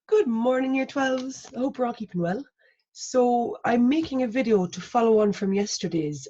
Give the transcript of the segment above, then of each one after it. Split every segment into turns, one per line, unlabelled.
Good morning, Year 12s. I hope we're all keeping well. So I'm making a video to follow on from yesterday's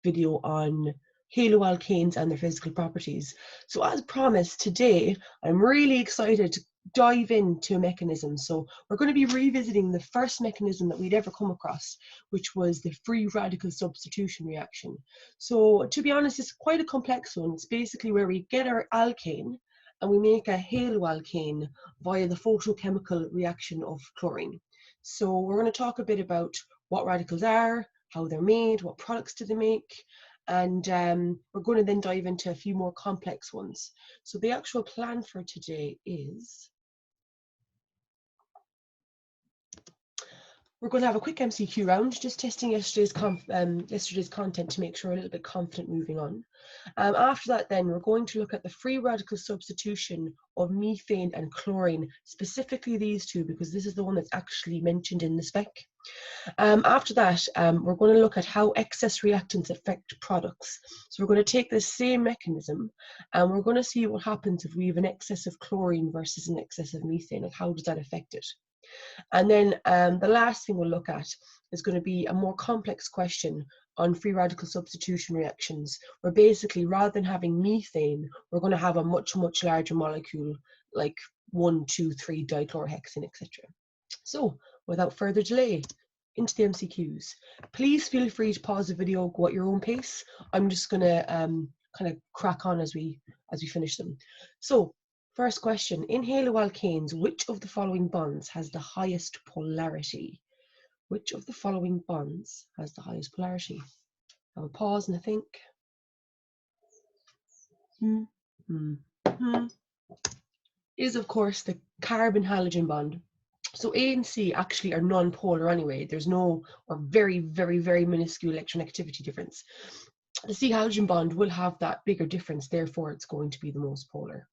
video on haloalkanes and their physical properties. So as promised, today I'm really excited to dive into a mechanism. So we're going to be revisiting the first mechanism that we'd ever come across, which was the free radical substitution reaction. So to be honest, it's quite a complex one. It's basically where we get our alkane and we make a haloalkane via the photochemical reaction of chlorine. So we're going to talk a bit about what radicals are, how they're made, what products do they make, and we're going to then dive into a few more complex ones. So the actual plan for today is we're going to have a quick MCQ round, just testing yesterday's content to make sure we're a little bit confident moving on. After that, then we're going to look at the free radical substitution of methane and chlorine, specifically these two, because this is the one that's actually mentioned in the spec. After that, we're going to look at how excess reactants affect products. So we're going to take this same mechanism and we're going to see what happens if we have an excess of chlorine versus an excess of methane, like how does that affect it. And then the last thing we'll look at is going to be a more complex question on free radical substitution reactions, where basically rather than having methane, we're going to have a much larger molecule like 1, 2, 3 dichlorohexane, etc. So without further delay, into the MCQs. Please feel free to pause the video, go at your own pace. I'm just going to kind of crack on as we finish them. So first question, in haloalkanes, which of the following bonds has the highest polarity? Which of the following bonds has the highest polarity? Have a pause and a think. Is of course the carbon-halogen bond. So A and C actually are non-polar anyway. There's no, or very minuscule electronegativity difference. The C halogen bond will have that bigger difference, therefore it's going to be the most polar.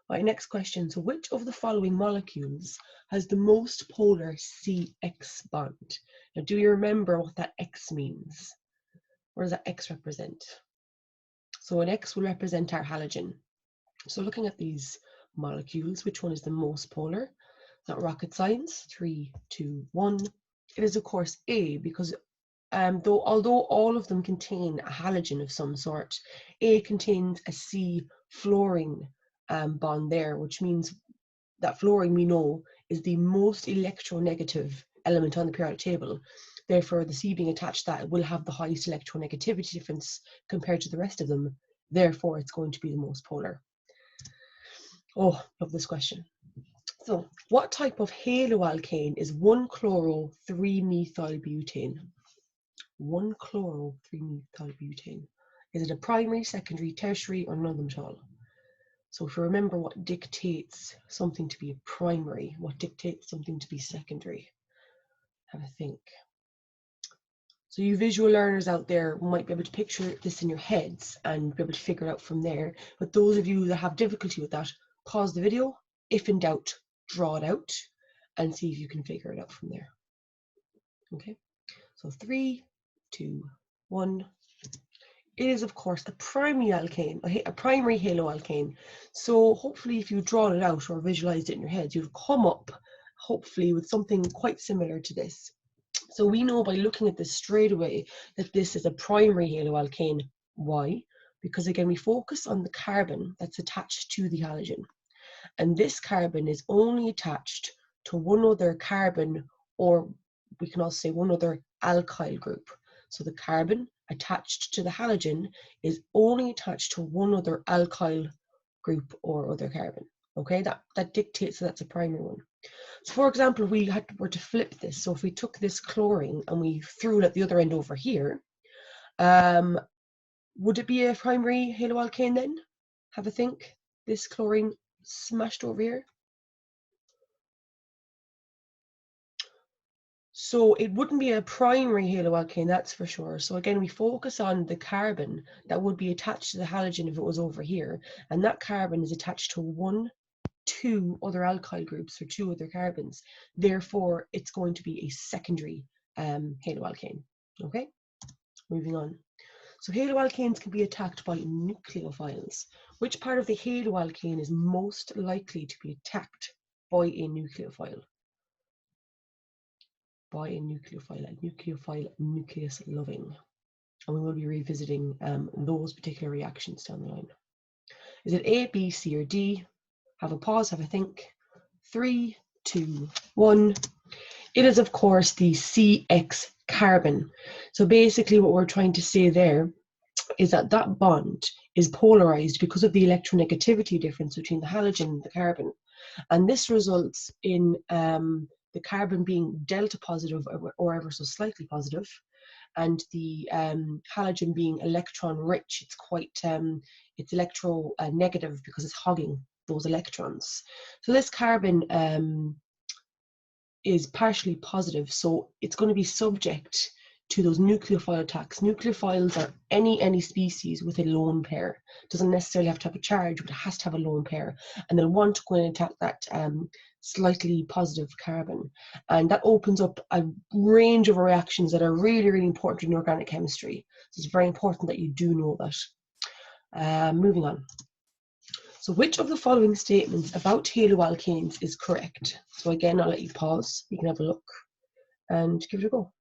Right, next question. So which of the following molecules has the most polar CX bond? Now, do you remember what that X means? What does that X represent? So an X will represent our halogen. So looking at these molecules, which one is the most polar? Not rocket science. 3, 2, 1. It is of course A, because although all of them contain a halogen of some sort, A contains a C fluorine bond there, which means that fluorine, we know, is the most electronegative element on the periodic table. Therefore, the C being attached to that will have the highest electronegativity difference compared to the rest of them. Therefore, it's going to be the most polar. Oh, love this question. So, what type of haloalkane is 1-chloro-3-methylbutane? 1-chloro-3-methylbutane. Is it a primary, secondary, tertiary, or none of them at all? So if you remember what dictates something to be a primary, what dictates something to be secondary? Have a think. So you visual learners out there might be able to picture this in your heads and be able to figure it out from there. But those of you that have difficulty with that, pause the video. If in doubt, draw it out and see if you can figure it out from there. Okay, so 3, 2, 1. It is, of course, a primary alkane, a primary haloalkane. So hopefully if you draw it out or visualized it in your head, you've come up, hopefully, with something quite similar to this. So we know by looking at this straight away that this is a primary haloalkane. Why? Because again, we focus on the carbon that's attached to the halogen. And this carbon is only attached to one other carbon, or we can also say one other alkyl group. So the carbon attached to the halogen is only attached to one other alkyl group or other carbon. Okay, that dictates that that's a primary one. So for example, if we were to flip this, so if we took this chlorine and we threw it at the other end over here, would it be a primary haloalkane then? Have a think. This chlorine smashed over here. So it wouldn't be a primary haloalkane, that's for sure. So again, we focus on the carbon that would be attached to the halogen if it was over here. And that carbon is attached to 1, 2 other alkyl groups or 2 other carbons. Therefore, it's going to be a secondary haloalkane. Okay, moving on. So haloalkanes can be attacked by nucleophiles. Which part of the haloalkane is most likely to be attacked by a nucleophile? By a nucleophile nucleus loving. And we will be revisiting those particular reactions down the line. Is it A, B, C, or D? Have a pause, have a think. 3, 2, 1. It is, of course, the CX carbon. So basically what we're trying to say there is that that bond is polarized because of the electronegativity difference between the halogen and the carbon. And this results in the carbon being delta positive or ever so slightly positive, and the halogen being electron rich. It's quite, it's electronegative because it's hogging those electrons. So this carbon is partially positive, so it's going to be subject to those nucleophile attacks. Nucleophiles are any species with a lone pair. It doesn't necessarily have to have a charge, but it has to have a lone pair, and they'll want to go and attack that slightly positive carbon, and that opens up a range of reactions that are really, really important in organic chemistry. So it's very important that you do know that. Moving on. So which of the following statements about haloalkanes is correct? So again, I'll let you pause. You can have a look and give it a go.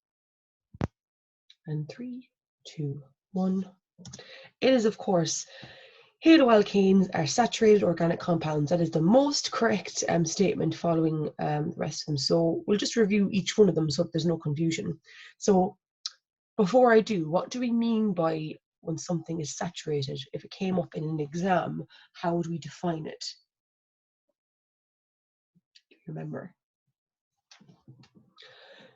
And 3, 2, 1. It is, of course, haloalkanes are saturated organic compounds. That is the most correct statement following the rest of them. So we'll just review each one of them so that there's no confusion. So before I do, what do we mean by when something is saturated? If it came up in an exam, how would we define it? Remember.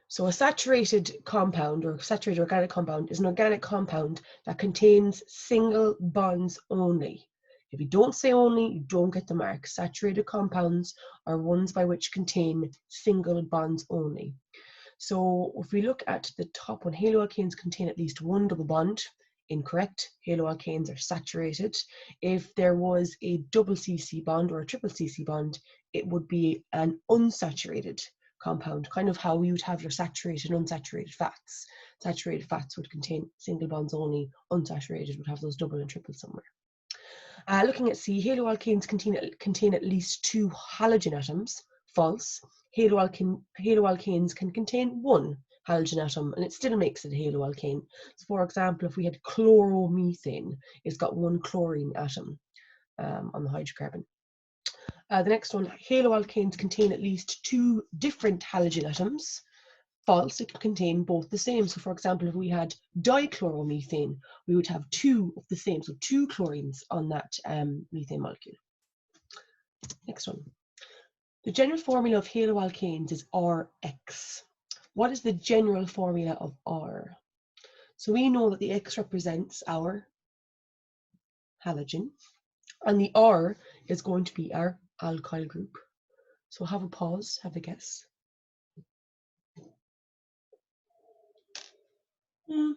So a saturated compound or saturated organic compound is an organic compound that contains single bonds only. If you don't say only, you don't get the mark. Saturated compounds are ones by which contain single bonds only. So if we look at the top one, haloalkanes contain at least one double bond. Incorrect. Haloalkanes are saturated. If there was a double CC bond or a triple CC bond, it would be an unsaturated compound, kind of how you would have your saturated and unsaturated fats. Saturated fats would contain single bonds only, unsaturated would have those double and triple somewhere. Looking at C, haloalkanes contain at least 2 halogen atoms. False. Haloalkanes can contain 1 halogen atom, and it still makes it a haloalkane. So for example, if we had chloromethane, it's got 1 chlorine atom on the hydrocarbon. The next one, haloalkanes contain at least 2 different halogen atoms. False, it could contain both the same. So for example, if we had dichloromethane, we would have 2 of the same, so 2 chlorines on that methane molecule. Next one. The general formula of haloalkanes is Rx. What is the general formula of R? So we know that the X represents our halogen, and the R is going to be our alkyl group. So have a pause, have a guess. It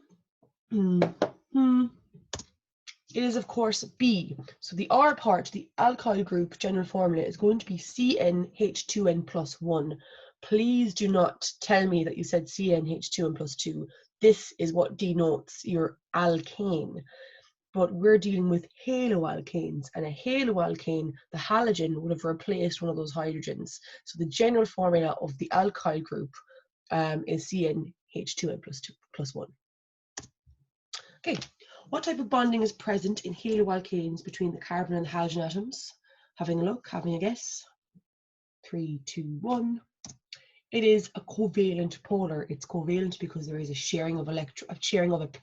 is, of course, B. So the R part, the alkyl group general formula, is going to be CnH2n plus 1. Please do not tell me that you said CnH2n plus 2. This is what denotes your alkane. But we're dealing with haloalkanes, and a haloalkane, the halogen would have replaced one of those hydrogens. So the general formula of the alkyl group is CnH2n plus 1. Okay, what type of bonding is present in haloalkanes between the carbon and the halogen atoms? Having a look, having a guess. 3, 2, 1. It is a covalent polar. It's covalent because there is a sharing of a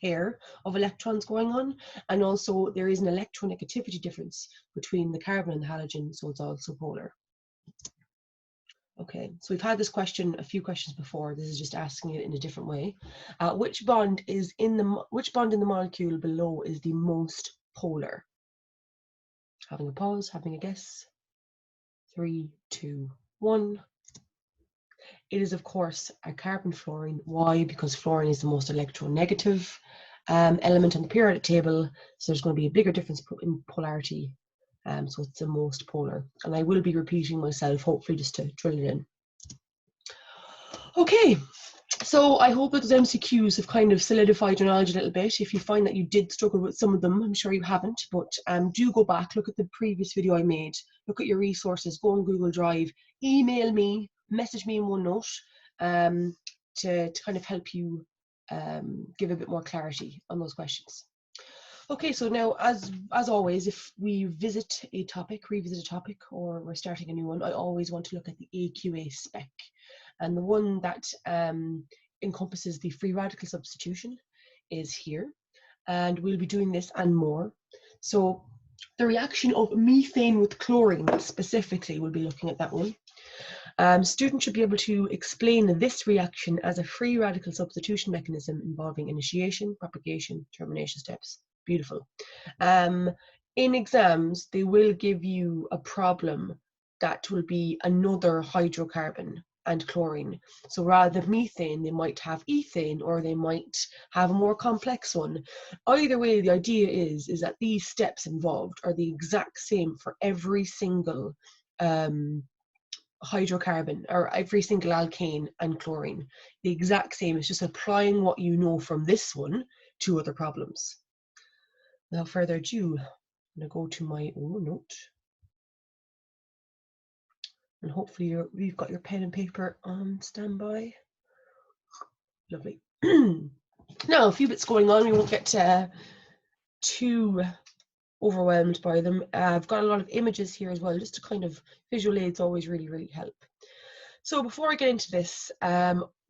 pair of electrons going on, and also there is an electronegativity difference between the carbon and the halogen, so it's also polar. Okay, so we've had this question a few questions before. This is just asking it in a different way. Which bond in the molecule below is the most polar? Having a pause, having a guess. 3, 2, 1. It is, of course, a carbon fluorine. Why? Because fluorine is the most electronegative element on the periodic table, so there's going to be a bigger difference in polarity, so it's the most polar. And I will be repeating myself, hopefully, just to drill it in. Okay, So I hope that those MCQs have kind of solidified your knowledge a little bit. If you find that you did struggle with some of them, I'm sure you haven't, but do go back, look at the previous video I made, look at your resources, go on Google Drive, email me, message me in OneNote to kind of help you give a bit more clarity on those questions. Okay, so now as always, if we revisit a topic, or we're starting a new one, I always want to look at the AQA spec. And the one that encompasses the free radical substitution is here. And we'll be doing this and more. So the reaction of methane with chlorine specifically, we'll be looking at that one. Students should be able to explain this reaction as a free radical substitution mechanism involving initiation, propagation, termination steps. Beautiful. In exams, they will give you a problem that will be another hydrocarbon and chlorine. So rather than methane, they might have ethane, or they might have a more complex one. Either way, the idea is that these steps involved are the exact same for every single hydrocarbon, or every single alkane and chlorine. The exact same. It's just applying what you know from this one to other problems. Without further ado, I'm going to go to my note. And hopefully you've got your pen and paper on standby. Lovely. Now, a few bits going on. We won't get too overwhelmed by them. I've got a lot of images here as well, just to kind of, visual aids always really, really help. So before I get into this,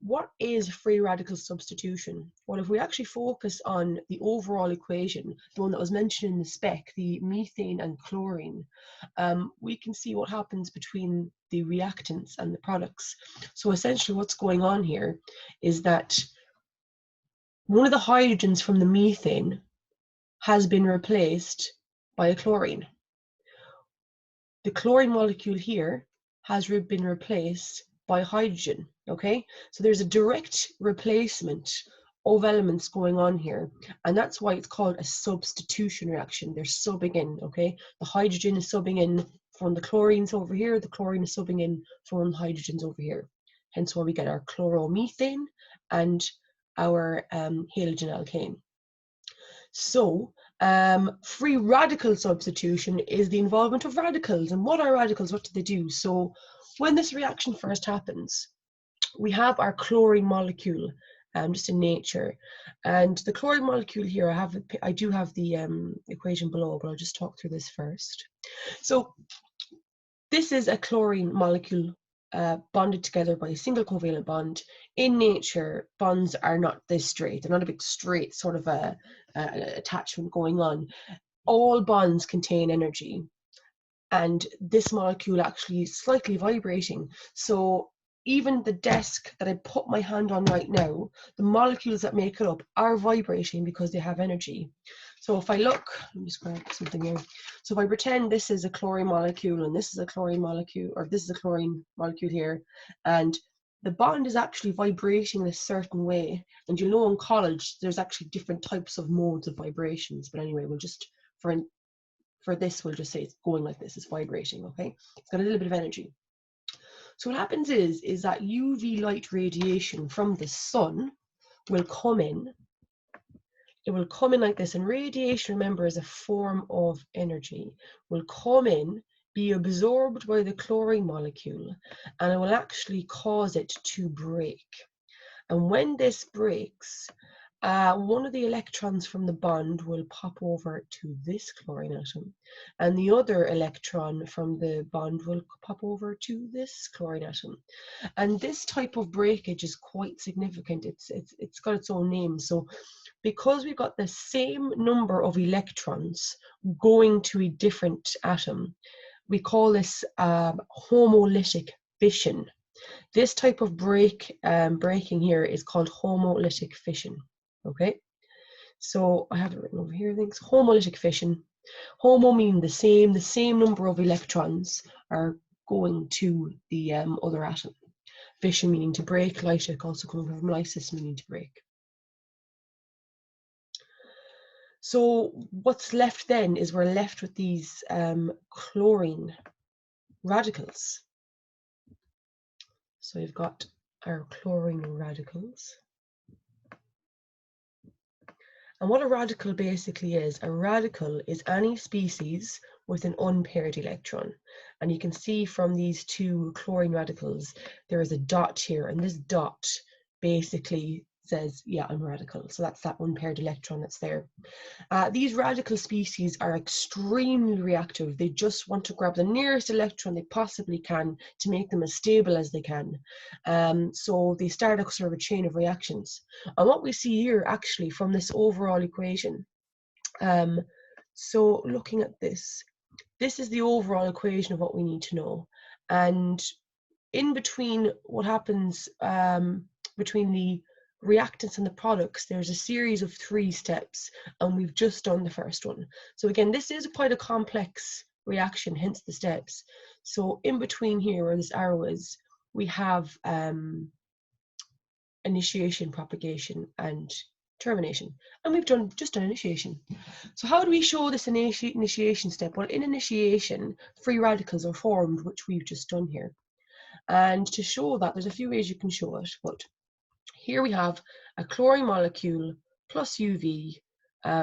what is free radical substitution? Well, if we actually focus on the overall equation, the one that was mentioned in the spec, the methane and chlorine, we can see what happens between the reactants and the products. So essentially what's going on here is that one of the hydrogens from the methane has been replaced by a chlorine. The chlorine molecule here has been replaced by hydrogen, okay? So there's a direct replacement of elements going on here, and that's why it's called a substitution reaction. They're subbing in, okay? The hydrogen is subbing in from the chlorines over here, the chlorine is subbing in from the hydrogens over here. Hence why we get our chloromethane and our halogen alkane. So free radical substitution is the involvement of radicals. And what are radicals? What do they do? So when this reaction first happens, we have our chlorine molecule just in nature. And the chlorine molecule here, I do have the equation below, but I'll just talk through this first. So this is a chlorine molecule bonded together by a single covalent bond. In nature, bonds are not this straight. They're not a big straight sort of attachment going on. All bonds contain energy, and this molecule actually is slightly vibrating. So even the desk that I put my hand on right now, the molecules that make it up are vibrating because they have energy. So if I look, let me just grab something here. So if I pretend this is a chlorine molecule and this is a chlorine molecule, or this is a chlorine molecule here, and the bond is actually vibrating in a certain way. And you know in college, there's actually different types of modes of vibrations. But anyway, we'll just, for this, we'll just say it's going like this, it's vibrating, okay? It's got a little bit of energy. So what happens is that UV light radiation from the sun will come in. It will come in like this, and radiation, remember, is a form of energy, will come in, be absorbed by the chlorine molecule, and it will actually cause it to break. And when this breaks, one of the electrons from the bond will pop over to this chlorine atom, and the other electron from the bond will pop over to this chlorine atom. And this type of breakage is quite significant. It's got its own name. So because we've got the same number of electrons going to a different atom, we call this homolytic fission. This type of breaking here is called homolytic fission. Okay, so I have it written over here. I think it's homolytic fission. Homo meaning the same number of electrons are going to the other atom. Fission meaning to break. Lytic also coming from lysis, meaning to break. So what's left then is we're left with these chlorine radicals. So you've got our chlorine radicals. And what a radical basically is, a radical is any species with an unpaired electron. And you can see from these two chlorine radicals, there is a dot here, and this dot basically says, yeah, I'm a radical. So that's that unpaired electron that's there. These radical species are extremely reactive. They just want to grab the nearest electron they possibly can to make them as stable as they can. So they start a sort of a chain of reactions. And what we see here actually from this overall equation, so looking at this is the overall equation of what we need to know. And in between what happens between the reactants and the products, there's a series of 3 steps, and we've just done the first one. So again, this is quite a complex reaction, hence the steps. So in between here where this arrow is, we have initiation, propagation, and termination, and we've just done initiation. So how do we show this initiation step? Well, in initiation, free radicals are formed, which we've just done here. And to show that, there's a few ways you can show it, but here we have a chlorine molecule plus UV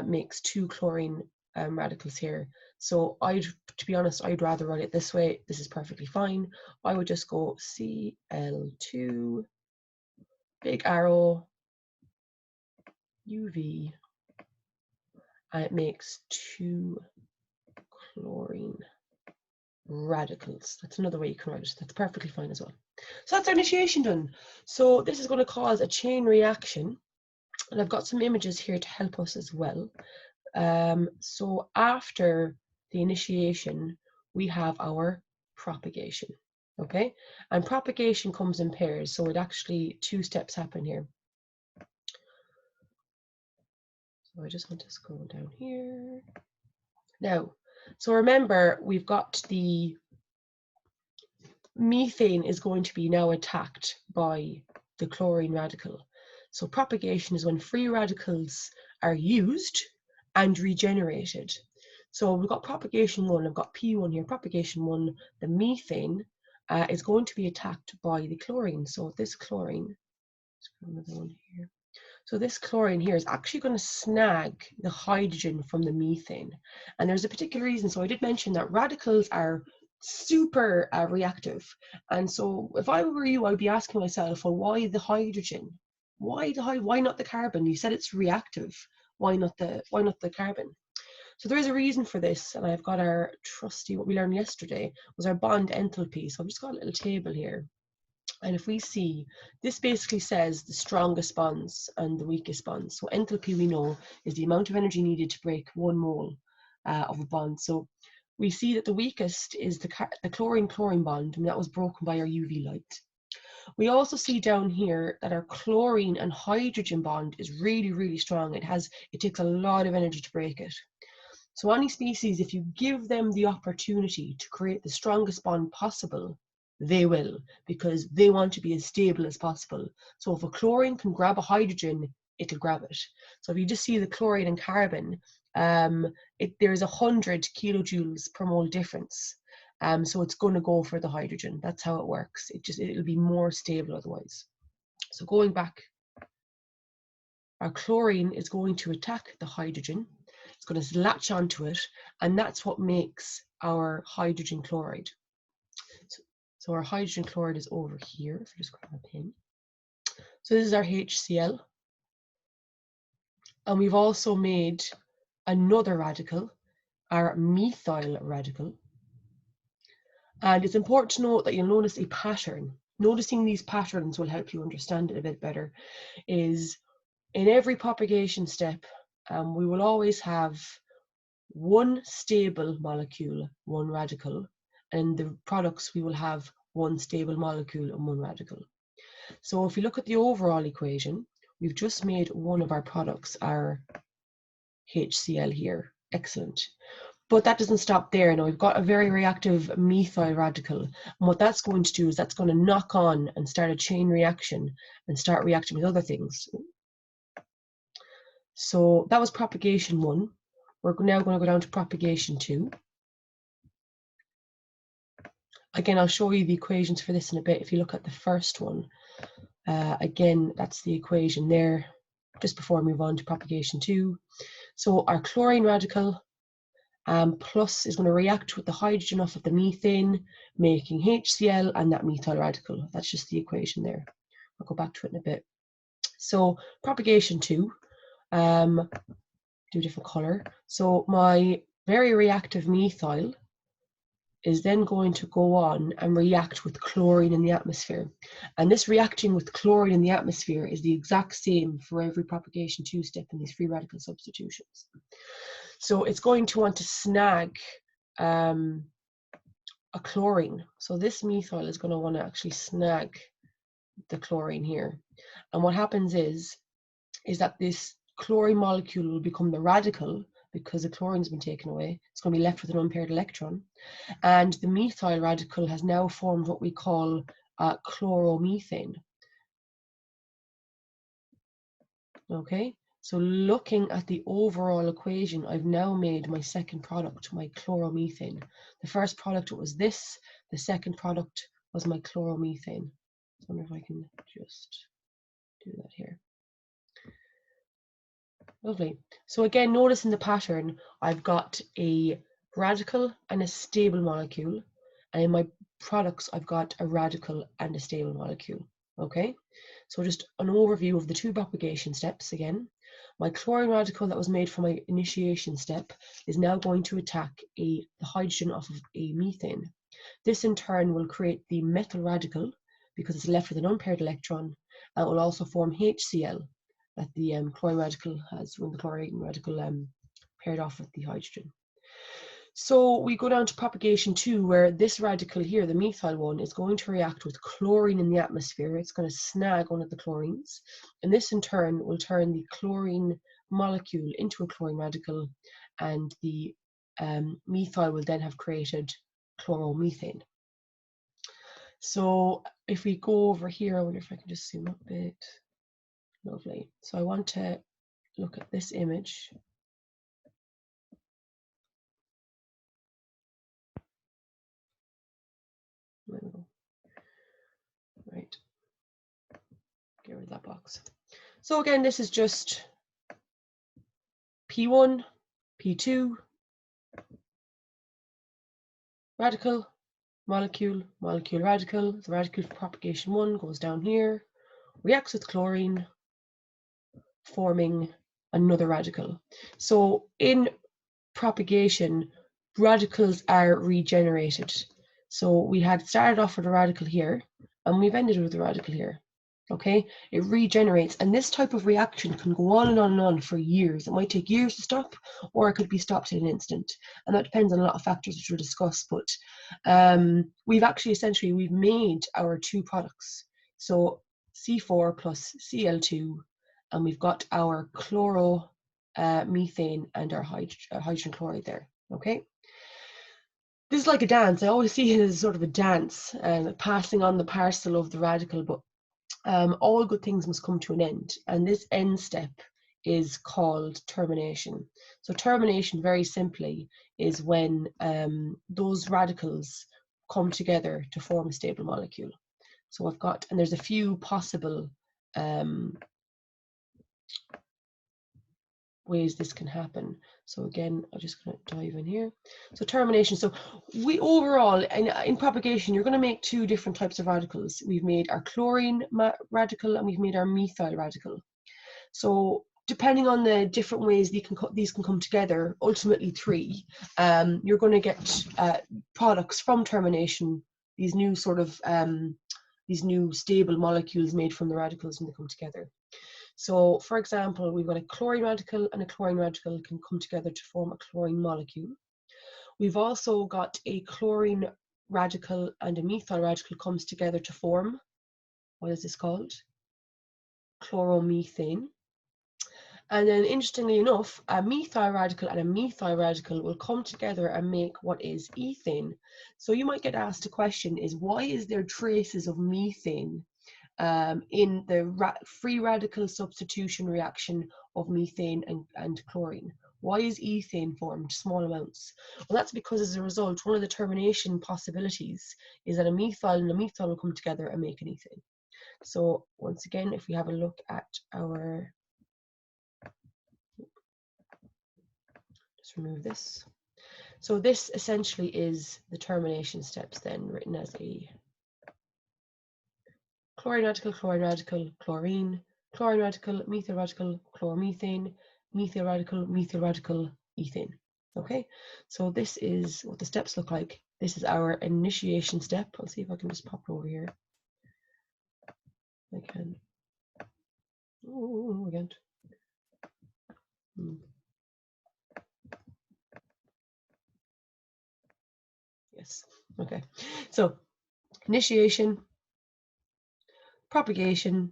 makes 2 chlorine radicals here. So to be honest, I'd rather write it this way. This is perfectly fine. I would just go Cl2, big arrow, UV, and it makes 2 chlorine radicals. That's another way you can write it. That's perfectly fine as well. So that's our initiation done. So this is going to cause a chain reaction, and I've got some images here to help us as well. So after the initiation, we have our propagation. Okay, and propagation comes in pairs, so it actually 2 steps happen here. So I just want to scroll down here. Now, so remember, we've got the methane is going to be now attacked by the chlorine radical. So propagation is when free radicals are used and regenerated. So we've got propagation 1, I've got P1 here, propagation 1, the methane is going to be attacked by the chlorine. So this chlorine, let's put another one here. So this chlorine here is actually going to snag the hydrogen from the methane. And there's a particular reason. So I did mention that radicals are super reactive. And so if I were you, I'd be asking myself, well, why the hydrogen? Why not the carbon? You said it's reactive. Why not the carbon? So there is a reason for this. And I've got our trusty, what we learned yesterday was our bond enthalpy. So I've just got a little table here. And if we see, this basically says the strongest bonds and the weakest bonds. So enthalpy, we know, is the amount of energy needed to break 1 mole of a bond. So we see that the weakest is the chlorine-chlorine bond, and that was broken by our UV light. We also see down here that our chlorine and hydrogen bond is really, really strong. It takes a lot of energy to break it. So any species, if you give them the opportunity to create the strongest bond possible, they will, because they want to be as stable as possible. So if a chlorine can grab a hydrogen, it'll grab it. So if you just see the chlorine and carbon, there's 100 kilojoules per mole difference. So it's going to go for the hydrogen. That's how it works. It'll be more stable otherwise. So going back, our chlorine is going to attack the hydrogen. It's going to latch onto it, and that's what makes our hydrogen chloride. So our hydrogen chloride is over here. If I just grab a pen. So this is our HCl. And we've also made another radical, our methyl radical. And it's important to note that you'll notice a pattern. Noticing these patterns will help you understand it a bit better. Is in every propagation step, we will always have 1 stable molecule, 1 radical. And the products, we will have 1 stable molecule and 1 radical. So if you look at the overall equation, we've just made one of our products, our HCl here. Excellent. But that doesn't stop there. Now we've got a very reactive methyl radical. And what that's going to do is that's going to knock on and start a chain reaction and start reacting with other things. So that was propagation 1. We're now going to go down to propagation 2. Again, I'll show you the equations for this in a bit. If you look at the first one, Again, that's the equation there, just before I move on to propagation 2. So our chlorine radical plus is going to react with the hydrogen off of the methane, making HCl and that methyl radical. That's just the equation there. I'll go back to it in a bit. So propagation 2, do a different color. So my very reactive methyl is then going to go on and react with chlorine in the atmosphere. And this reacting with chlorine in the atmosphere is the exact same for every propagation 2 step in these free radical substitutions. So it's going to want to snag a chlorine. So this methyl is going to want to actually snag the chlorine here. And what happens is that this chlorine molecule will become the radical because the chlorine's been taken away. It's going to be left with an unpaired electron. And the methyl radical has now formed what we call chloromethane. Okay, so looking at the overall equation, I've now made my second product, my chloromethane. The first product was this, the second product was my chloromethane. I wonder if I can just do that here. Lovely. So again, notice in the pattern, I've got a radical and a stable molecule. And in my products, I've got a radical and a stable molecule. Okay, so just an overview of the 2 propagation steps again. My chlorine radical that was made for my initiation step is now going to attack the hydrogen off of a methane. This in turn will create the methyl radical because it's left with an unpaired electron, and it will also form HCl that the chlorine radical has when the chlorine radical paired off with the hydrogen. So we go down to propagation 2, where this radical here, the methyl one, is going to react with chlorine in the atmosphere. It's going to snag one of the chlorines, and this in turn will turn the chlorine molecule into a chlorine radical, and the methyl will then have created chloromethane. So if we go over here, I wonder if I can just zoom up a bit. Lovely. So I want to look at this image. There we go. Right. Get rid of that box. So again, this is just P1, P2, radical, molecule, molecule, radical. The radical for propagation 1 goes down here, reacts with chlorine, forming another radical. So in propagation, radicals are regenerated. So we had started off with a radical here, and we've ended with a radical here. Okay, it regenerates, and this type of reaction can go on and on and on for years. It might take years to stop, or it could be stopped in an instant, and that depends on a lot of factors which we'll discuss. But we've made our 2 products, so C4 plus Cl2, and we've got our chloromethane and our hydrogen chloride there. Okay, this is like a dance. I always see it as sort of a dance, passing on the parcel of the radical, but all good things must come to an end, and this end step is called termination. So termination, very simply, is when those radicals come together to form a stable molecule. So I've got, and there's a few possible ways this can happen. So again, I'm just going to dive in here. So termination. So we overall, in propagation, you're going to make 2 different types of radicals. We've made our chlorine radical and we've made our methyl radical. So depending on the different ways these can come together, ultimately 3, you're going to get products from termination, these new sort of these new stable molecules made from the radicals when they come together. So, for example, we've got a chlorine radical and a chlorine radical can come together to form a chlorine molecule. We've also got a chlorine radical and a methyl radical comes together to form, what is this called? Chloromethane. And then, interestingly enough, a methyl radical and a methyl radical will come together and make what is ethane. So you might get asked a question is, why is there traces of methane in the free radical substitution reaction of methane and chlorine? Why is ethane formed, small amounts? Well, that's because as a result, one of the termination possibilities is that a methyl and a methyl will come together and make an ethane. So once again, if we have a look at our, just remove this. So this essentially is the termination steps then, written as a chlorine radical, chlorine, chlorine radical, methyl radical, chloromethane, methyl radical, ethane. Okay, so this is what the steps look like. This is our initiation step. I'll see if I can just pop it over here. I can. Oh, again. Yes. Okay. So initiation, propagation,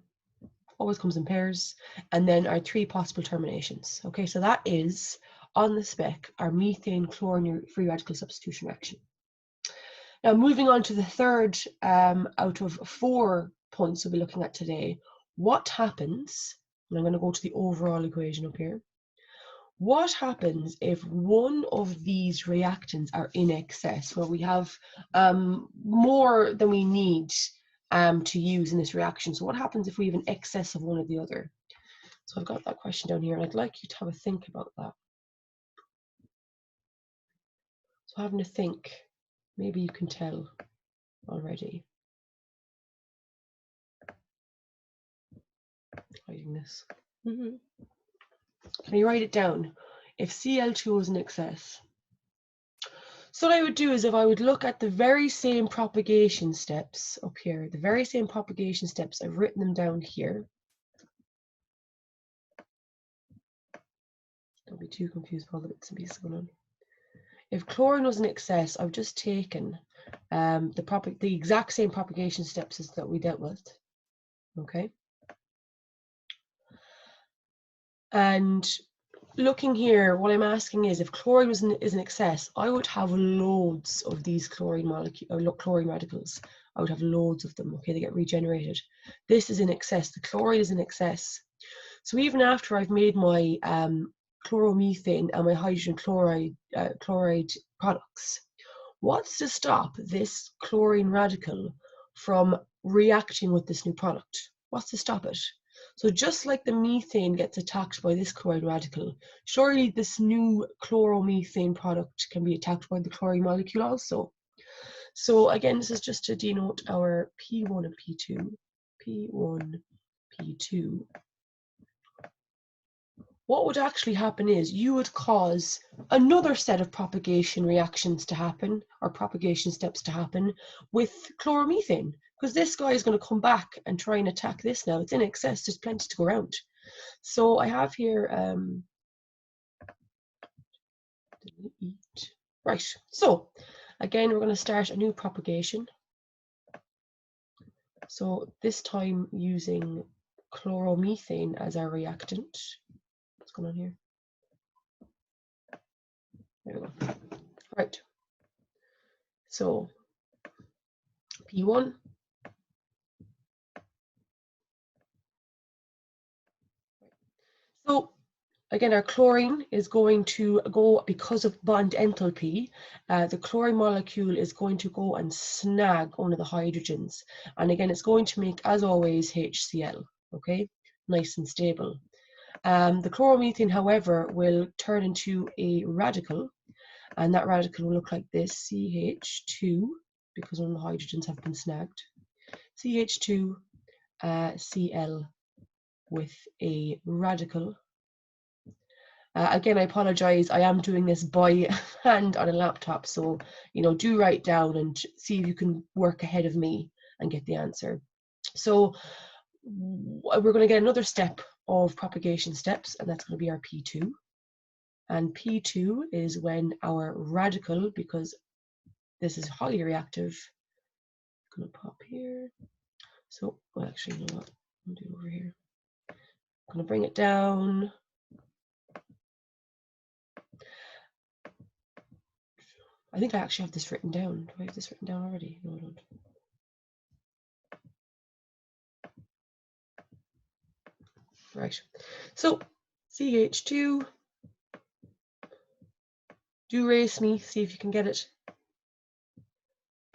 always comes in pairs, and then our three possible terminations. Okay, so that is on the spec our methane chlorine free radical substitution reaction. Now moving on to the third out of 4 points we'll be looking at today. What happens, and I'm going to go to the overall equation up here. What happens if one of these reactants are in excess, where we have more than we need to use in this reaction? So what happens if we have an excess of one or the other? So I've got that question down here, and I'd like you to have a think about that. So having a think, maybe you can tell already. Hiding this. Can you write it down? If Cl2 is in excess. So what I would do is, if I would look at the very same propagation steps up here, the very same propagation steps, I've written them down here. Don't be too confused by all the bits and pieces going on. If chlorine was in excess, I've just taken the exact same propagation steps as that we dealt with. Okay. And looking here, what I'm asking is, if chlorine is in excess, I would have loads of these chlorine radicals. I would have loads of them. Okay, they get regenerated. This is in excess. The chlorine is in excess. So even after I've made my chloromethane and my hydrogen chloride products, what's to stop this chlorine radical from reacting with this new product? What's to stop it? So just like the methane gets attacked by this chlorine radical, surely this new chloromethane product can be attacked by the chlorine molecule also. So again, this is just to denote our P1 and P2. P1, P2. What would actually happen is you would cause another set of propagation reactions to happen, or propagation steps to happen, with chloromethane, because this guy is going to come back and try and attack this now. It's in excess, there's plenty to go around. So I have here, right, so again, we're going to start a new propagation. So this time using chloromethane as our reactant. What's going on here? There we go. Right. So P1. So again, our chlorine is going to go, because of bond enthalpy, the chlorine molecule is going to go and snag one of the hydrogens. And again, it's going to make, as always, HCl, okay? Nice and stable. The chloromethane, however, will turn into a radical, and that radical will look like this, CH2, because one of the hydrogens have been snagged. CH2, Cl with a radical. Again, I apologize, I am doing this by hand on a laptop, so do write down and see if you can work ahead of me and get the answer. So we're going to get another step of propagation steps, and that's going to be our P2. And P2 is when our radical, because this is highly reactive, I'm going to pop here. So, well, actually, you know what? I'm going to do it over here. I'm going to bring it down. I think I actually have this written down. Do I have this written down already? No, I don't. Right. So CH2. Do race me, see if you can get it.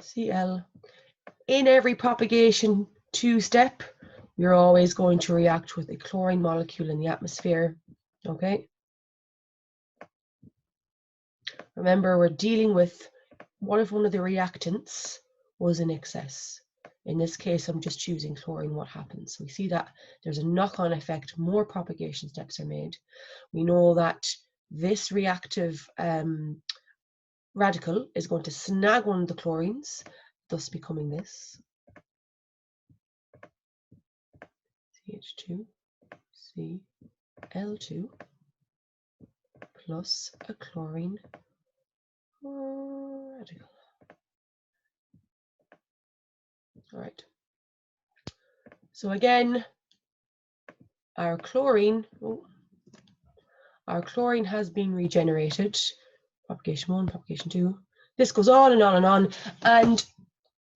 Cl. In every propagation 2-step, you're always going to react with a chlorine molecule in the atmosphere, okay? Remember, we're dealing with what if one of the reactants was in excess. In this case, I'm just choosing chlorine. What happens? We see that there's a knock-on effect. More propagation steps are made. We know that this reactive radical is going to snag one of the chlorines, thus becoming this CH2, Cl2 plus a chlorine radical. All right. So again, our chlorine has been regenerated. Propagation 1, propagation 2. This goes on and on and on. And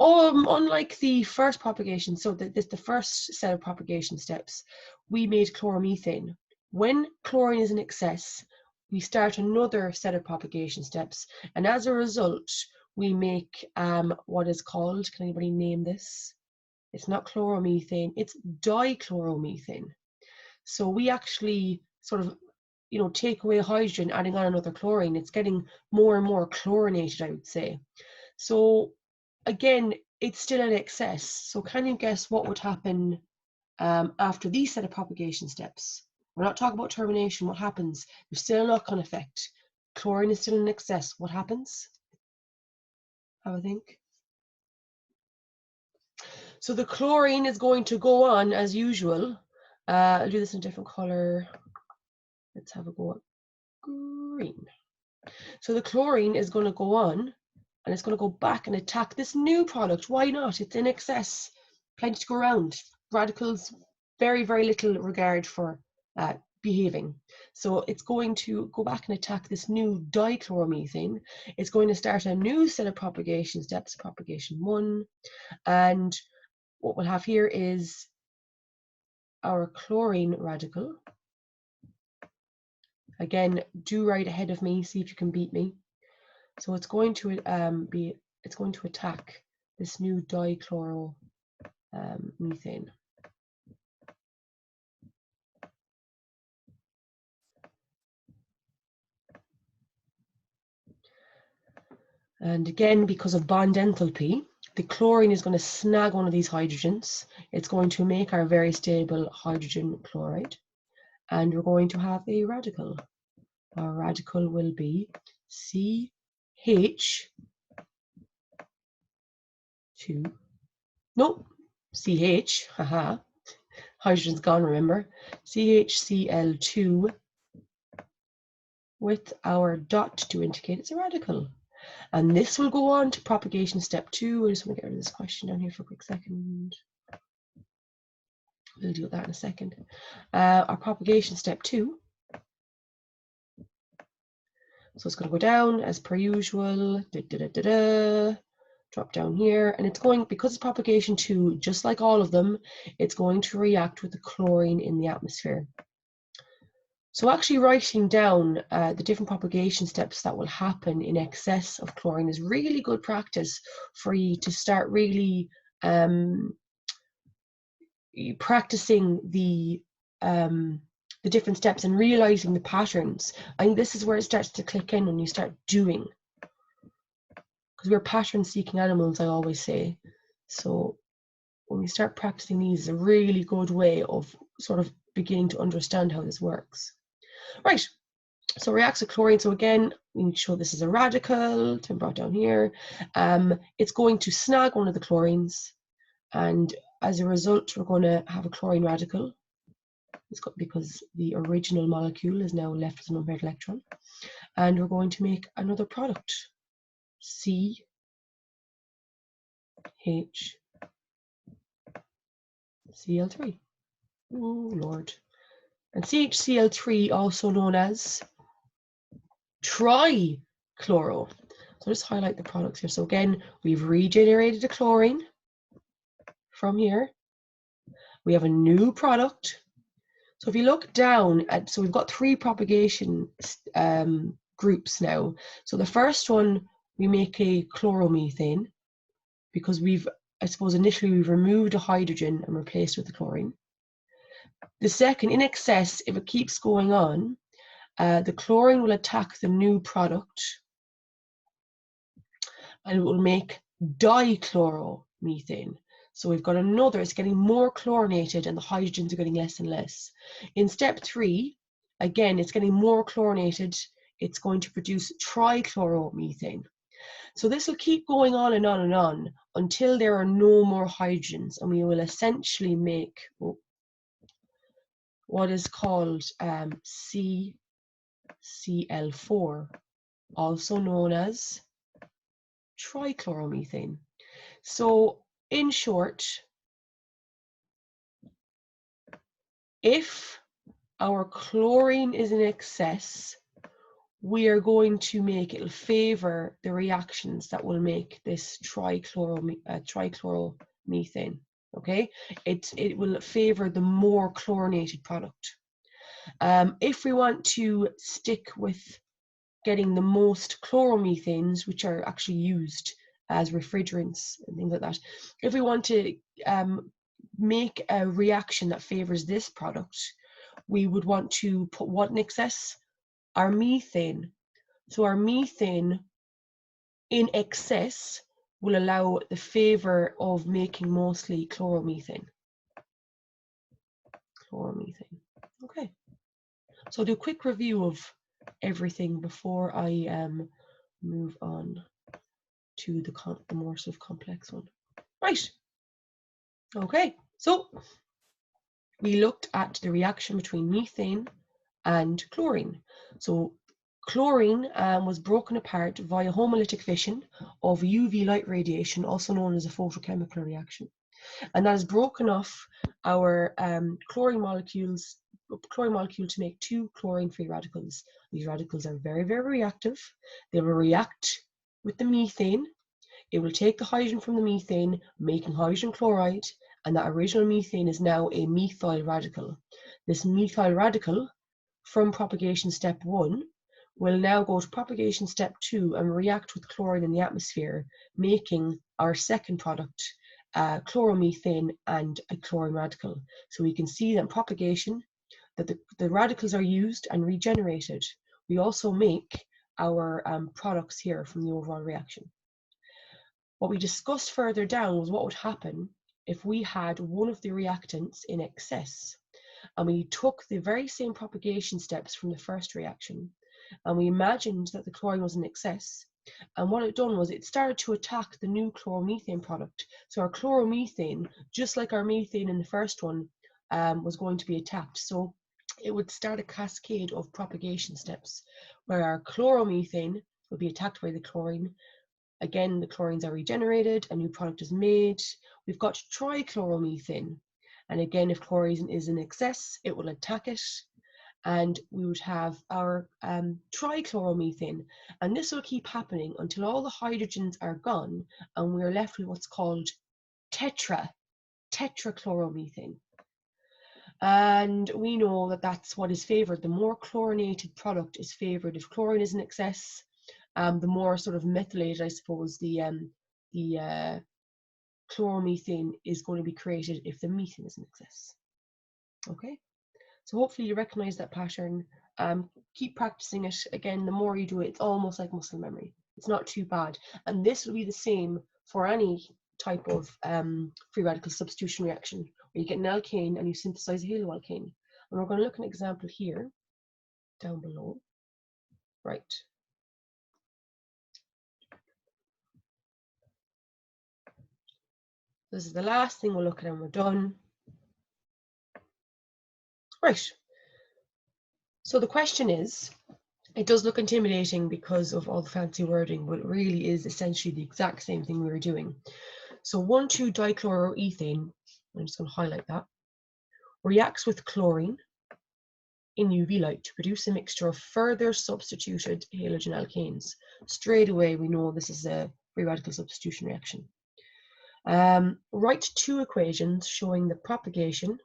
unlike the first propagation, so the first set of propagation steps, we made chloromethane. When chlorine is in excess, we start another set of propagation steps. And as a result, we make what is called, can anybody name this? It's not chloromethane, it's dichloromethane. So we actually sort of, take away hydrogen, adding on another chlorine. It's getting more and more chlorinated, I would say. So again, it's still in excess. So can you guess what would happen after these set of propagation steps? We're not talking about termination. What happens? There's still a knock-on effect. Chlorine is still in excess. What happens? Have a think. So the chlorine is going to go on as usual. I'll do this in a different color. Let's have a go at green. So the chlorine is going to go on and it's going to go back and attack this new product. Why not? It's in excess. Plenty to go around. Radicals, very, very little regard for behaving. So it's going to go back and attack this new dichloromethane. It's going to start a new set of propagation steps, propagation 1. And what we'll have here is our chlorine radical. Again, do right ahead of me, see if you can beat me. So it's going to attack this new dichloromethane. And again, because of bond enthalpy, the chlorine is going to snag one of these hydrogens. It's going to make our very stable hydrogen chloride. And we're going to have a radical. Our radical will be CH2. Nope, CH, haha. Hydrogen's gone, remember. CHCl2 with our dot to indicate it's a radical. And this will go on to propagation step 2. I just want to get rid of this question down here for a quick second. We'll deal with that in a second. Our propagation step 2. So it's going to go down as per usual. Drop down here, and it's going, because it's propagation 2, just like all of them, it's going to react with the chlorine in the atmosphere. So actually writing down the different propagation steps that will happen in excess of chlorine is really good practice for you to start really practicing the different steps and realizing the patterns. I think this is where it starts to click in when you start doing. Because we're pattern-seeking animals, I always say. So when we start practicing these, it's a really good way of sort of beginning to understand how this works. Right, so reacts with chlorine. So again, we need to show this is a radical, it's been brought down here. It's going to snag one of the chlorines, and as a result, we're going to have a chlorine radical. It's got, because the original molecule is now left as an unpaired electron. And we're going to make another product. CHCl3. Oh Lord. And CHCl3, also known as trichloro. So just highlight the products here. So again, we've regenerated the chlorine from here. We have a new product. So if you look down at, so we've got 3 propagation groups now. So the first one, we make a chloromethane because we've I suppose initially we've removed a hydrogen and replaced with the chlorine. The second, in excess, if it keeps going on, the chlorine will attack the new product and it will make dichloromethane. So we've got another, it's getting more chlorinated and the hydrogens are getting less and less. In step 3, again, it's getting more chlorinated, it's going to produce trichloromethane. So this will keep going on and on and on until there are no more hydrogens, and we will essentially make what is called CCl4, also known as trichloromethane. So in short, if our chlorine is in excess, we are going to make, it'll favor the reactions that will make this trichloromethane. Okay, it will favor the more chlorinated product. If we want to stick with getting the most chloromethanes, which are actually used as refrigerants and things like that, if we want to make a reaction that favors this product, we would want to put what in excess? Our methane. So our methane in excess will allow the favor of making mostly chloromethane. Okay. So I'll do a quick review of everything before I move on to the more sort of complex one. Right. Okay. So we looked at the reaction between methane and chlorine. So chlorine was broken apart via homolytic fission of UV light radiation, also known as a photochemical reaction. And that has broken off our chlorine molecule to make 2 chlorine-free radicals. These radicals are very, very reactive. They will react with the methane. It will take the hydrogen from the methane, making hydrogen chloride, and that original methane is now a methyl radical. This methyl radical from propagation step 1 will now go to propagation step 2 and react with chlorine in the atmosphere, making our second product, chloromethane and a chlorine radical. So we can see that in propagation that the radicals are used and regenerated. We also make our products here from the overall reaction. What we discussed further down was what would happen if we had one of the reactants in excess, and we took the very same propagation steps from the first reaction, and we imagined that the chlorine was in excess, and what it done was it started to attack the new chloromethane product. So our chloromethane, just like our methane in the first one, was going to be attacked. So it would start a cascade of propagation steps where our chloromethane would be attacked by the chlorine. Again, the chlorines are regenerated, a new product is made. We've got trichloromethane. And again, if chlorine is in excess, it will attack it. And we would have our trichloromethane. And this will keep happening until all the hydrogens are gone and we're left with what's called tetrachloromethane. And we know that that's what is favored. The more chlorinated product is favored. If chlorine is in excess, the more sort of methylated, I suppose, the chloromethane is going to be created if the methane is in excess. Okay, so hopefully you recognize that pattern. Keep practicing it. Again, the more you do it, it's almost like muscle memory. It's not too bad. And this will be the same for any type of free radical substitution reaction where you get an alkane and you synthesize a haloalkane. And we're going to look at an example here, down below. Right. This is the last thing we'll look at and we're done. Right. So the question is, it does look intimidating because of all the fancy wording, but it really is essentially the exact same thing we were doing. So 1,2-dichloroethane, I'm just going to highlight that, reacts with chlorine in UV light to produce a mixture of further substituted halogen alkanes. Straight away, we know this is a free radical substitution reaction. Write 2 equations showing the propagation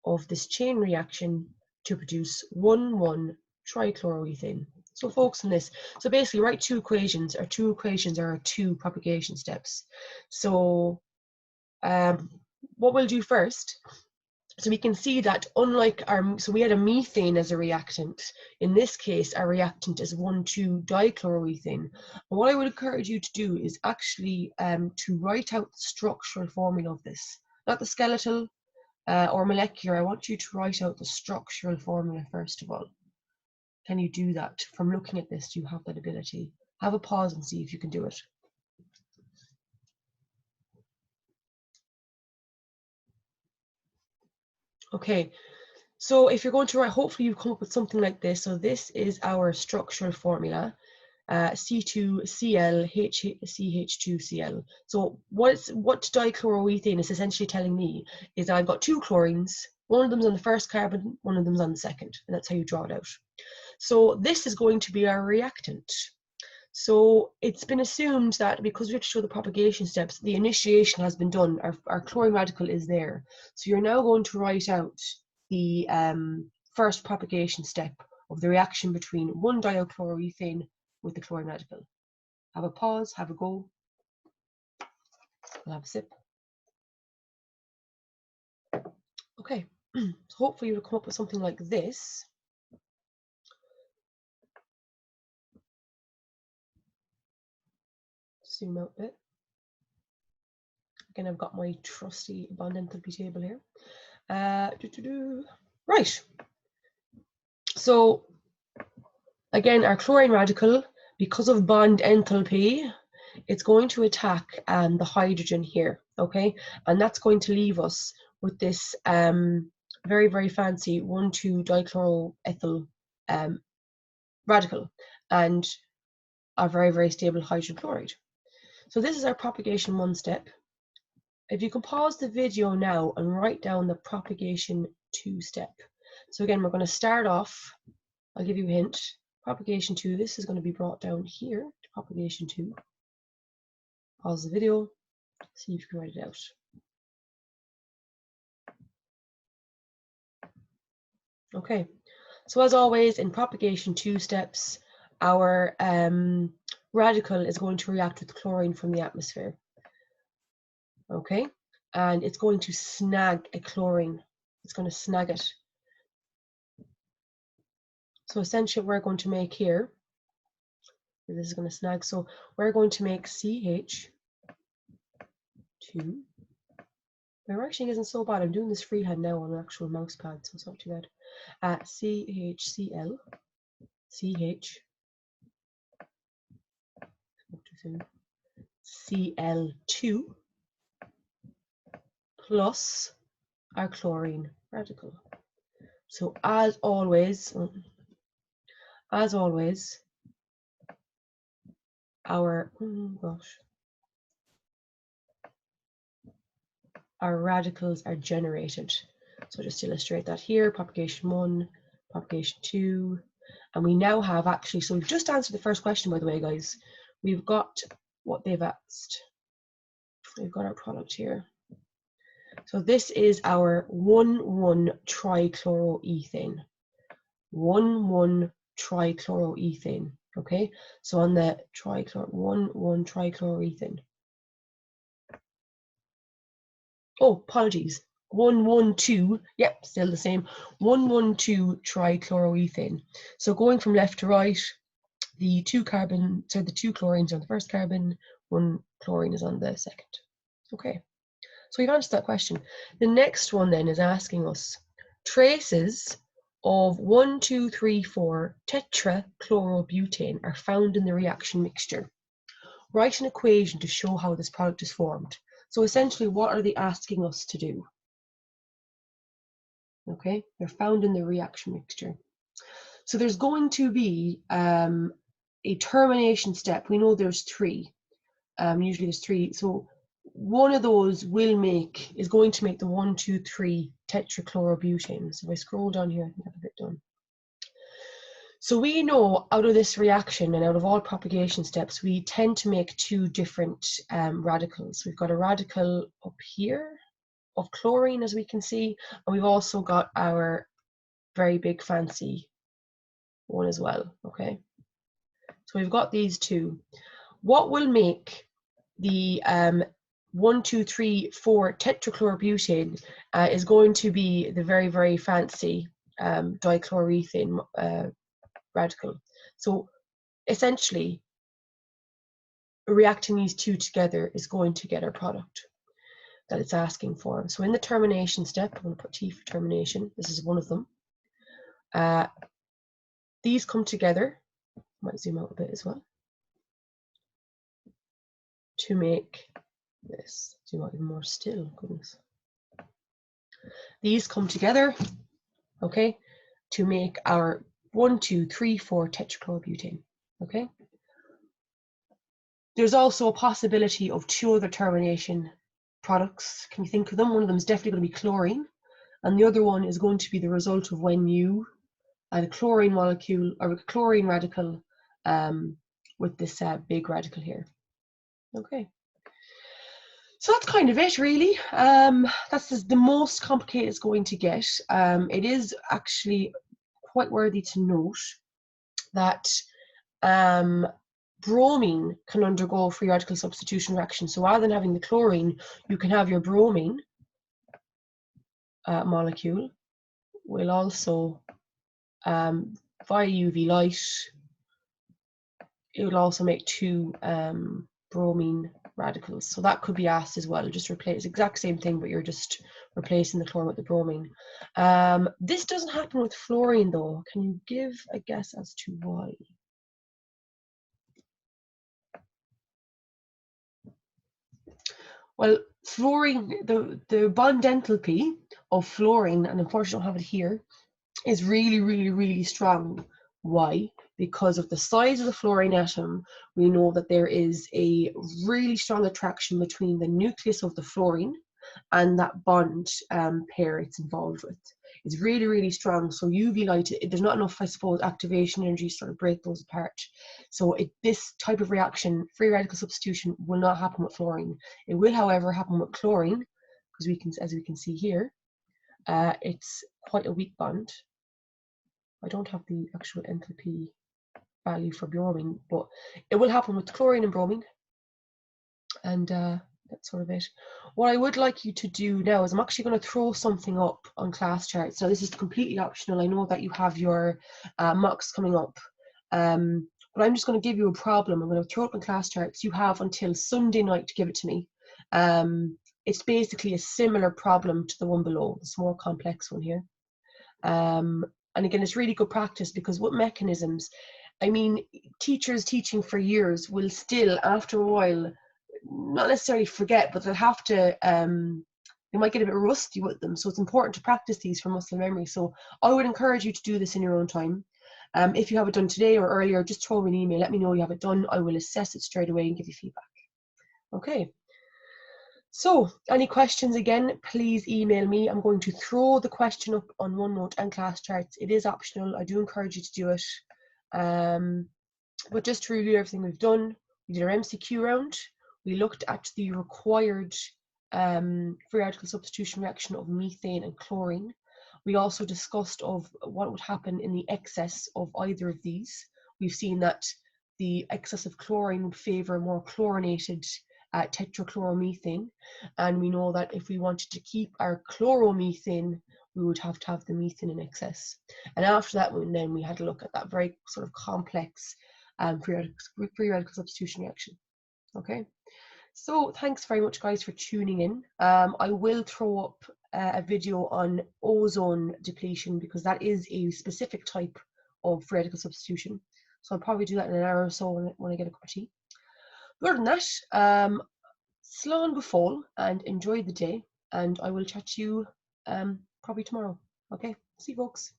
of this chain reaction to produce 1,1-trichloroethane. So focus on this. So basically write 2 equations. Our 2 equations are our 2 propagation steps. So what we'll do first, so we can see that unlike so we had a methane as a reactant. In this case, our reactant is 1,2-dichloroethane. And what I would encourage you to do is actually to write out the structural formula of this, not the skeletal or molecular. I want you to write out the structural formula first of all. Can you do that? From looking at this, do you have that ability? Have a pause and see if you can do it. Okay, so if you're going to write, hopefully you come up with something like this. So this is our structural formula, C2Cl HCH2Cl. So what dichloroethane is essentially telling me is I've got two chlorines, one of them's on the first carbon, one of them's on the second, and that's how you draw it out. So this is going to be our reactant. So it's been assumed that because we have to show the propagation steps, the initiation has been done. Our chlorine radical is there. So you're now going to write out the first propagation step of the reaction between 1-dichloroethane with the chlorine radical. Have a pause, have a go. I'll have a sip. Okay, so hopefully you'll come up with something like this. Zoom out a bit. Again, I've got my trusty bond enthalpy table here. Right. So again, our chlorine radical, because of bond enthalpy, it's going to attack the hydrogen here, okay? And that's going to leave us with this very, very fancy 1,2-dichloroethyl radical and a very, very stable hydrogen chloride. So this is our propagation 1 step. If you can pause the video now and write down the propagation 2 step. So again, we're going to start off, I'll give you a hint, propagation 2, this is going to be brought down here to propagation 2. Pause the video, see if you can write it out. Okay, so as always, in propagation 2 steps, our radical is going to react with chlorine from the atmosphere. Okay, and it's going to snag a chlorine. It's going to snag it. So essentially what we're going to make here, this is going to snag, so we're going to make CH2. My writing isn't so bad. I'm doing this freehand now on an actual mouse pad, so it's not too bad. CHCl, CH, Cl2 plus our chlorine radical. So as always, our radicals are generated. So just to illustrate that here, propagation 1, propagation 2, and we now have actually, so we've just answered the first question, by the way, guys. We've got what they've asked. We've got our product here. So this is our 1,1-trichloroethane. 1,1-trichloroethane. Okay, so on the 1,1-trichloroethane. Oh, apologies. 1,1,2. Yep, still the same. 1,1,2-trichloroethane. So going from left to right, the two chlorines on the first carbon, 1 chlorine is on the second. Okay, so we've answered that question. The next one then is asking us traces of 1,2,3,4 tetrachlorobutane are found in the reaction mixture. Write an equation to show how this product is formed. So essentially, what are they asking us to do? Okay, they're found in the reaction mixture. So there's going to be a termination step. We know there's 3. Usually there's 3. So one of those is going to make the 1,2,3 tetrachlorobutane. So if I scroll down here, I think I have a bit done. So we know out of this reaction and out of all propagation steps, we tend to make 2 different radicals. We've got a radical up here of chlorine, as we can see, and we've also got our very big fancy one as well. Okay, so we've got these 2. What will make the 1, 2, 3, 4 tetrachlorobutane is going to be the very, very fancy dichloromethane radical. So essentially, reacting these two together is going to get our product that it's asking for. So in the termination step, I'm going to put T for termination. This is one of them. These come together. Might zoom out a bit as well to make this. Zoom out even more still. Goodness. These come together, okay, to make our 1, 2, 3, 4 tetrachlorobutane. Okay. There's also a possibility of 2 other termination products. Can you think of them? One of them is definitely going to be chlorine, and the other one is going to be the result of when you add a chlorine molecule or a chlorine radical with this big radical here. Okay. So that's kind of it, really. That's the most complicated it's going to get. It is actually quite worthy to note that bromine can undergo free radical substitution reaction. So rather than having the chlorine, you can have your bromine molecule will also, via UV light, it will also make 2 bromine radicals. So that could be asked as well. Just replace the exact same thing, but you're just replacing the chlorine with the bromine. This doesn't happen with fluorine though. Can you give a guess as to why? Well, fluorine, the bond enthalpy of fluorine, and unfortunately I don't have it here, is really, really, really strong. Why? Because of the size of the fluorine atom, we know that there is a really strong attraction between the nucleus of the fluorine and that bond pair it's involved with. It's really, really strong. So UV light, there's not enough, I suppose, activation energy to sort of break those apart. So this type of reaction, free radical substitution, will not happen with fluorine. It will, however, happen with chlorine, because as we can see here, it's quite a weak bond. I don't have the actual enthalpy value for bromine, but it will happen with chlorine and bromine. And that's sort of it. What I would like you to do now is I'm actually going to throw something up on class charts. Now this is completely optional. I know that you have your mocks coming up, but I'm just going to give you a problem. I'm going to throw it up on class charts. You have until Sunday night to give it to me. It's basically a similar problem to the one below, this more complex one here. And again, it's really good practice, because what mechanisms, I mean, teachers teaching for years will still, after a while, not necessarily forget, but they'll have to, they might get a bit rusty with them. So it's important to practice these for muscle memory. So I would encourage you to do this in your own time. If you have it done today or earlier, just throw me an email, let me know you have it done. I will assess it straight away and give you feedback. Okay. So, any questions, again, please email me. I'm going to throw the question up on OneNote and class charts. It is optional. I do encourage you to do it. But just to review everything we've done, we did our MCQ round. We looked at the required free radical substitution reaction of methane and chlorine. We also discussed of what would happen in the excess of either of these. We've seen that the excess of chlorine would favour more chlorinated tetrachloromethane, and we know that if we wanted to keep our chloromethane, we would have to have the methane in excess. And after that, then we had to look at that very sort of complex free radical substitution reaction. Okay, so thanks very much, guys, for tuning in. I will throw up a video on ozone depletion, because that is a specific type of free radical substitution. So I'll probably do that in an hour or so when I get a cup of tea. Other than that, slán go fóill and enjoy the day, and I will chat to you probably tomorrow. Okay, see you, folks.